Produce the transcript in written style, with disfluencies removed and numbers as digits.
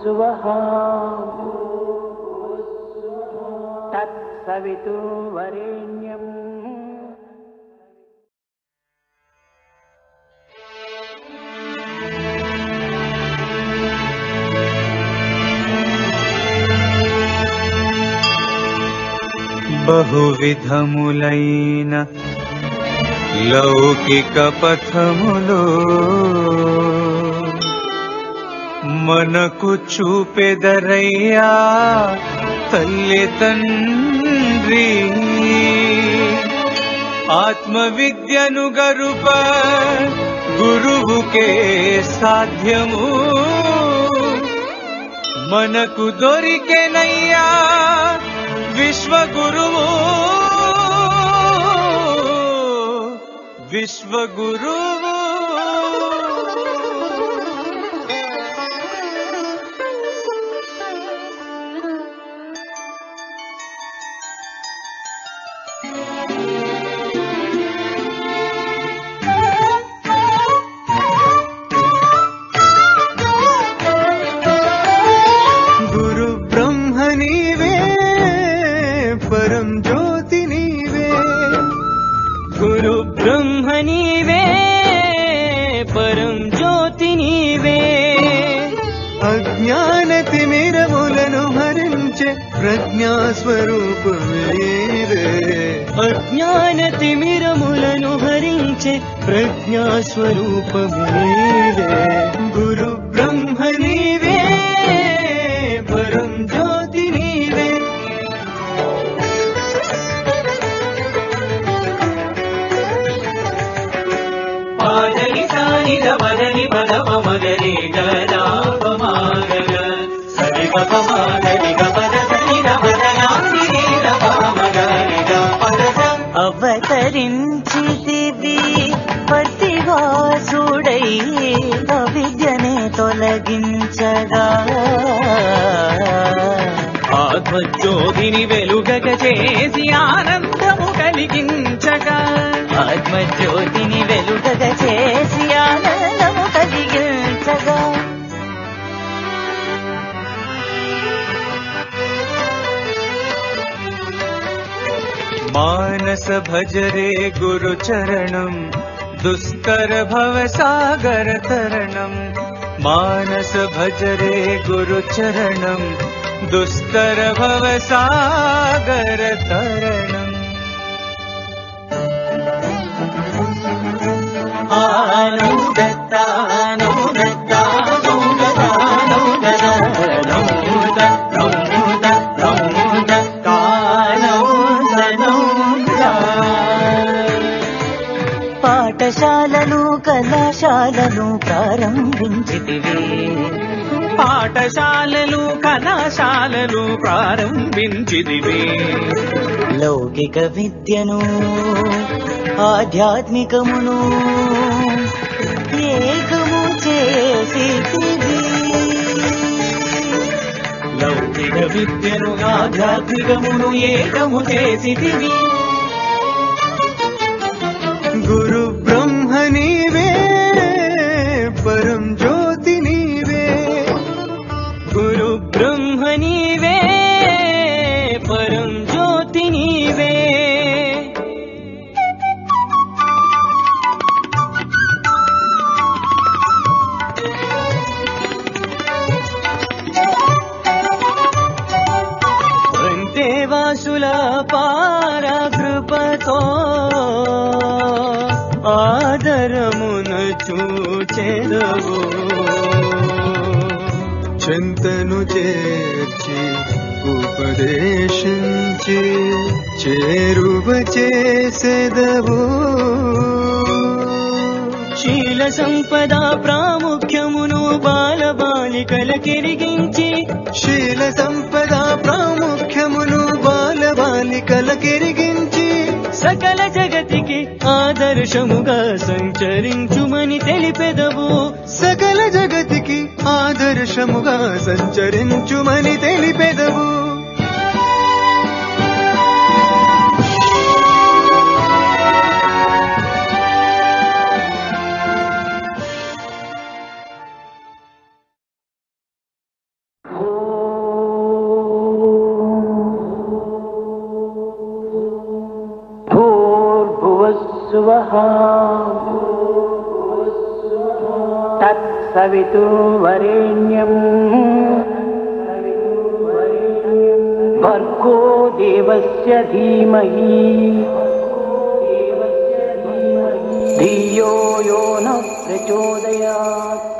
భూర్భువస్సువః తత్సవితుర్వరేణ్యం బహువిధములైన లౌకిక పథములో మనకు చూపెదరయ్యా తల్లి తండ్రి ఆత్మవిద్యను గరుప గురువుకే సాధ్యము మనకు దొరికెనయ్యా విశ్వగురువు విశ్వగురువు గురు బ్రహ్మ నీవే పరం జ్యోతి నీవే గురు బ్రహ్మ నీవే పరం జ్యోతి నీవే అజ్ఞాన తిమిరములను హరించే ప్రజ్ఞాస్వరూపమేరే అజ్ఞాన తిమిరములను హరించే ప్రజ్ఞాస్వరూపమేరే గురు బ్రహ్మ నీవే పరం జ్యోతి నీవే పాదని సానిద మదని పదమ మగరి గలాపమాగగ సరి గపమాగరి గపద సనిద మదనాందిని రపమగరిగ పదస అవతరించితివి పతివాసుడై అవిద్యనే తొలగించగా ఆత్మజ్యోతిని వెలుగక చేసి ఆనందము కలిగించగా ఆత్మజ్యోతిని వెలుగక చేసి ఆనందము కలిగించగా మానస భజరే గురు చరణం దుస్తర భవ సాగర తరణం మానస భజరే గురు చరణం దుస్తర భవ సాగర తరణం పాఠశాలలు కళాశాలలు ప్రారంభించితివి పాఠశాలలు కళాశాలలు ప్రారంభించితివి లౌకిక విద్యను ఆధ్యాత్మికమును ఏకము చేసితివి లౌకిక విద్యను ఆధ్యాత్మికమును ఏకము చేసితివి గురు బ్రహ్మ నీవే పరం జ్యోతి నీవే గురు బ్రహ్మ నీవే పరం జ్యోతి నీవే దేవాసుల పారకృపతో ఆదరమున చూచెదవు చింతను చేర్చి ఉపదేశించి చేరువ చేసెదవు శీల సంపద ప్రాముఖ్యమును బాలబాలికలకెరిగించి శీల సంపద ప్రాముఖ్యమును బాలబాలికలకెరిగించి సకల జగతికి ఆదర్శముగా సంచరించుమని తెలిపెదవు సకల జగతికి ఆదర్శముగా సంచరించుమని తెలిపెదవు తత్సవితుర్వరేణ్యం భర్గో దేవస్య ధీమహి ధియో యో న ప్రచోదయాత్.